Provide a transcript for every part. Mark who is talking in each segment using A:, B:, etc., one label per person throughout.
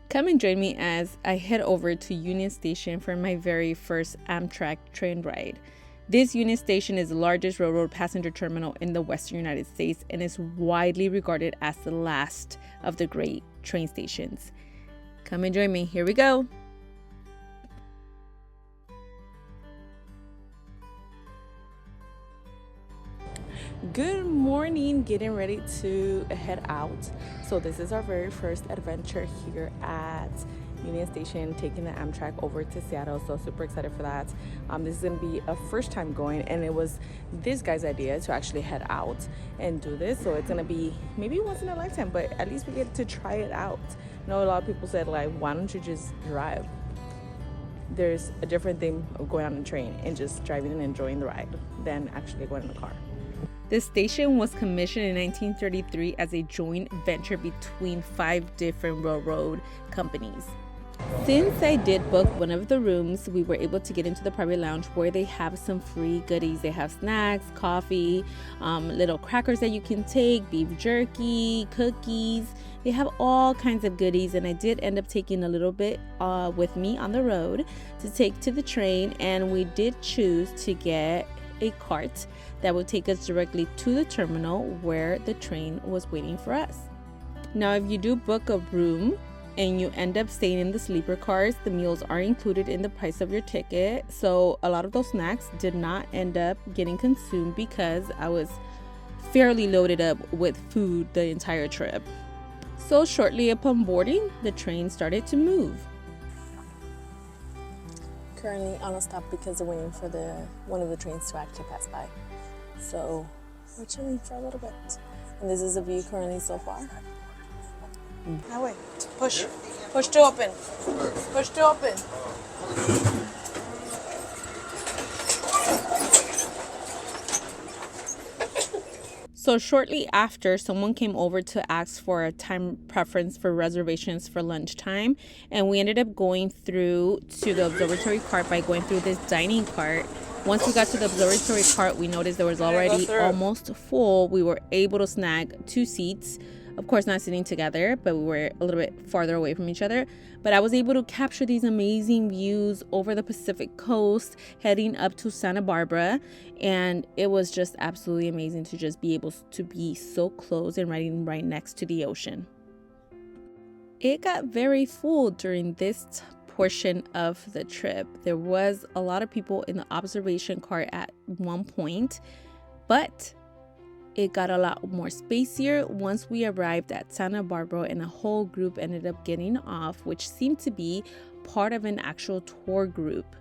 A: Come and join me as I head over to Union Station for my very first AMTRAK train ride. This Union Station is the largest railroad passenger terminal in the western United States and is widely regarded as the last of the great train stations. Come and join me. Here we go. Good morning, getting ready to head out. So this is our very first adventure here at Union Station, taking the AMTRAK over to Seattle. So super excited for that. This is gonna be a first time going, and it was this guy's idea to actually head out and do this. So it's gonna be maybe once in a lifetime, but at least we get to try it out. I know a lot of people said, like, why don't you just drive? There's a different thing of going on a train and just driving and enjoying the ride than actually going in the car. This station was commissioned in 1933 as a joint venture between 5 different railroad companies. Since I did book one of the rooms, we were able to get into the private lounge where they have some free goodies. They have snacks, coffee, little crackers that you can take, beef jerky, cookies. They have all kinds of goodies, and I did end up taking a little bit with me on the road to take to the train, and we did choose to get a cart that would take us directly to the terminal where the train was waiting for us. Now, if you do book a room and you end up staying in the sleeper cars, the meals are included in the price of your ticket. So a lot of those snacks did not end up getting consumed because I was fairly loaded up with food the entire trip. So shortly upon boarding, the train started to move. Currently on a stop because we're waiting for one of the trains to actually pass by. So we're chilling for a little bit. And this is the view currently so far. That way. Push to open. Push to open. So shortly after, someone came over to ask for a time preference for reservations for lunchtime, and we ended up going through to the observatory cart by going through this dining cart. Once we got to the observatory cart, we noticed there was already almost full. We were able to snag 2 seats. Of course, not sitting together, but we were a little bit farther away from each other. But I was able to capture these amazing views over the Pacific coast, heading up to Santa Barbara. And it was just absolutely amazing to just be able to be so close and right next to the ocean. It got very full during this portion of the trip. There was a lot of people in the observation cart at one point, but it got a lot more spacier once we arrived at Santa Barbara, and a whole group ended up getting off, which seemed to be part of an actual tour group.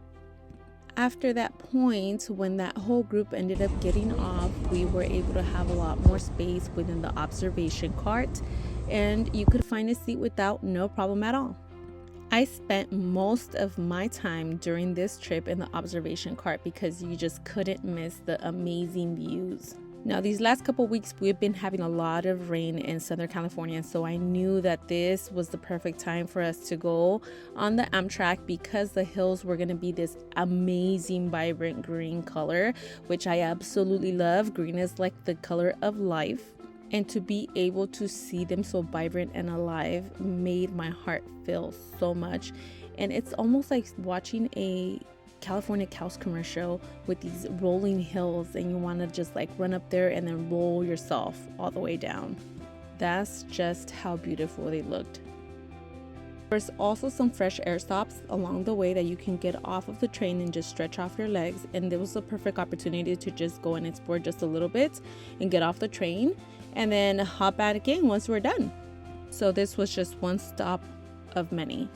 A: After that point, when that whole group ended up getting off, we were able to have a lot more space within the observation cart, and you could find a seat without no problem at all. I spent most of my time during this trip in the observation cart because you just couldn't miss the amazing views. Now, these last couple weeks, we've been having a lot of rain in Southern California, so I knew that this was the perfect time for us to go on the AMTRAK because the hills were going to be this amazing, vibrant green color, which I absolutely love. Green is like the color of life, and to be able to see them so vibrant and alive made my heart feel so much. And it's almost like watching a California Cows commercial with these rolling hills, and you want to just like run up there and then roll yourself all the way down. That's just how beautiful they looked. There's also some fresh air stops along the way that you can get off of the train and just stretch off your legs, and there was a perfect opportunity to just go and explore just a little bit and get off the train and then hop back again once we're done. So this was just one stop of many.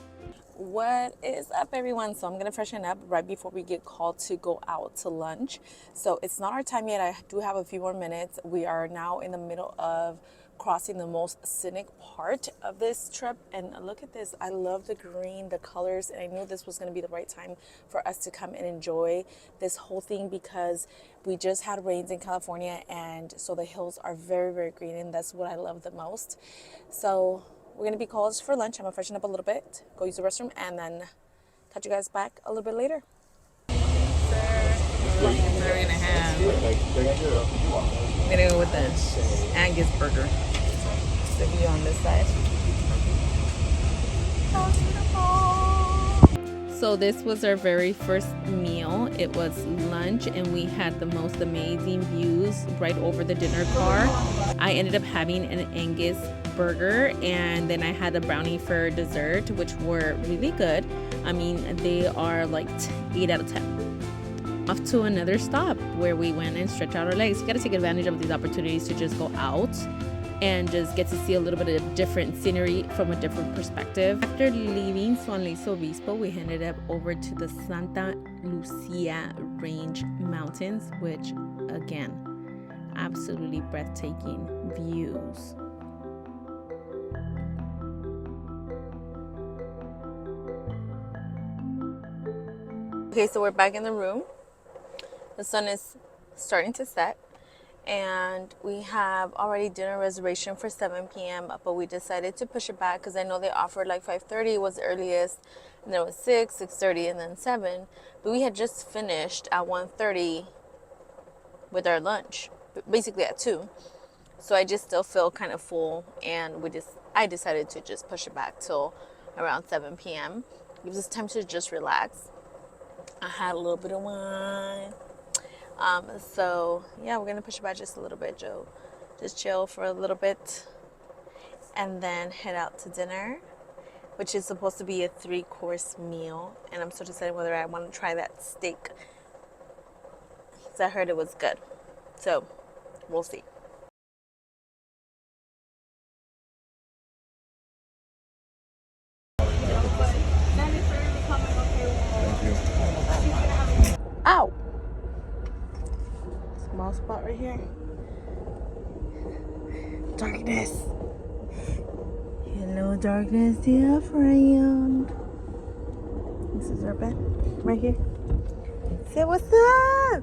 A: What is up, everyone? So I'm gonna freshen up right before we get called to go out to lunch. So it's not our time yet. I do have a few more minutes. We are now in the middle of crossing the most scenic part of this trip, and look at this. I love the green, the colors, and I knew this was going to be the right time for us to come and enjoy this whole thing because we just had rains in California, and so the hills are very, very green, and that's what I love the most. So we're going to be called for lunch. I'm going to freshen up a little bit, go use the restroom, and then catch you guys back a little bit later. We're going to have, I'm going to go with the Angus burger. The view on this side. So this was our very first meal. It was lunch and we had the most amazing views right over the dinner car. I ended up having an Angus burger and then I had a brownie for dessert, which were really good. I mean, they are like 8 out of 10. Off to another stop where we went and stretched out our legs. You gotta take advantage of these opportunities to just go out and just get to see a little bit of different scenery from a different perspective. After leaving San Luis Obispo, we ended up over to the Santa Lucia Range Mountains, which again, absolutely breathtaking views. Okay, so we're back in the room. The sun is starting to set. And we have already dinner reservation for 7 p.m. but we decided to push it back because I know they offered like 5:30 was the earliest, and then it was 6, 6:30, and then 7. But we had just finished at 1:30 with our lunch, basically at 2. So I just still feel kind of full, and I decided to just push it back till around 7 p.m. Gives us time to just relax. I had a little bit of wine. So yeah, we're gonna push it back just a little bit, Joe. Just chill for a little bit and then head out to dinner, which is supposed to be a 3-course meal. And I'm still deciding whether I want to try that steak, because I heard it was good. So we'll see. Ow! Small spot right here. Darkness. Hello, darkness, dear friend. This is our bed right here. Say what's up.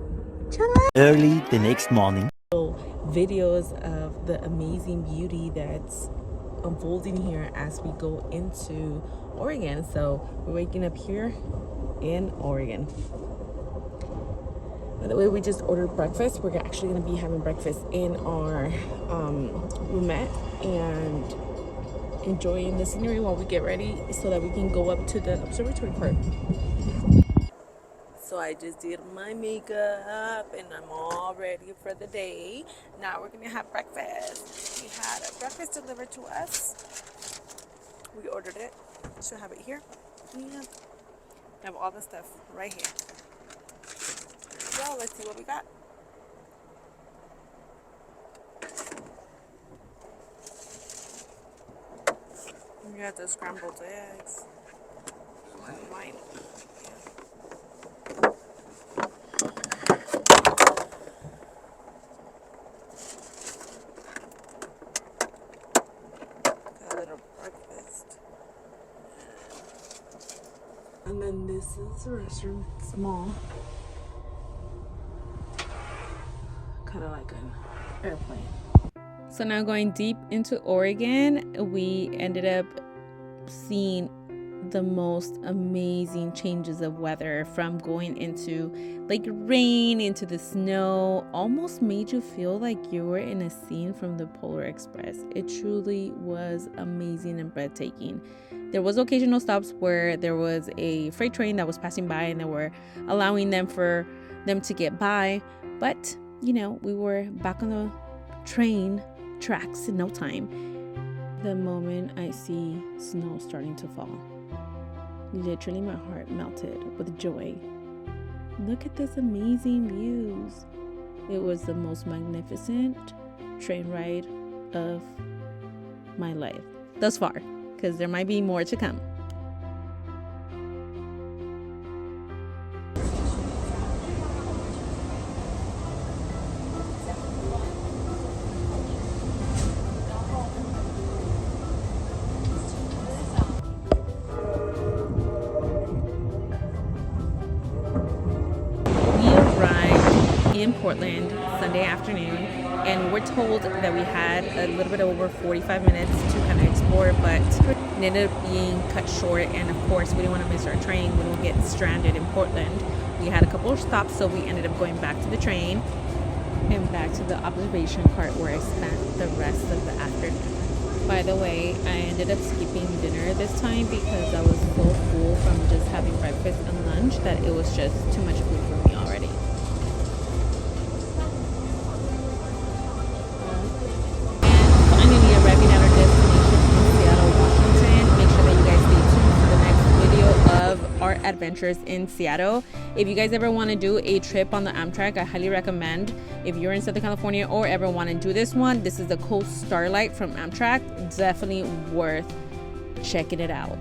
B: Early the next morning.
A: Videos of the amazing beauty that's unfolding here as we go into Oregon. So we're waking up here in Oregon. By the way, we just ordered breakfast. We're actually going to be having breakfast in our roomette and enjoying the scenery while we get ready so that we can go up to the observatory part. So I just did my makeup and I'm all ready for the day. Now we're going to have breakfast. We had a breakfast delivered to us. We ordered it. Should have it here. And I have all the stuff right here. So let's see what we got. We got the scrambled eggs. Mine. Got a little breakfast. And then this is the restroom. Small. Kind of like an airplane. So now going deep into Oregon, we ended up seeing the most amazing changes of weather, from going into like rain into the snow. Almost made you feel like you were in a scene from the Polar Express. It truly was amazing and breathtaking. There was occasional stops where there was a freight train that was passing by and they were allowing them to get by, but you know, we were back on the train tracks in no time. The moment I see snow starting to fall, literally my heart melted with joy. Look at this amazing views. It was the most magnificent train ride of my life thus far, because there might be more to come. In Portland Sunday afternoon, and we're told that we had a little bit over 45 minutes to kind of explore, but it ended up being cut short. And of course, we didn't want to miss our train when we get stranded in Portland. We had a couple of stops, so we ended up going back to the train and back to the observation cart where I spent the rest of the afternoon. By the way, I ended up skipping dinner this time because I was so full from just having breakfast and lunch that it was just too much food for me already. And finally arriving at our destination in Seattle, Washington. Make sure that you guys stay tuned for the next video of our adventures in Seattle. If you guys ever want to do a trip on the AMTRAK, I highly recommend. If you're in Southern California or ever want to do this one, this is the Coast Starlight from AMTRAK. Definitely worth checking it out.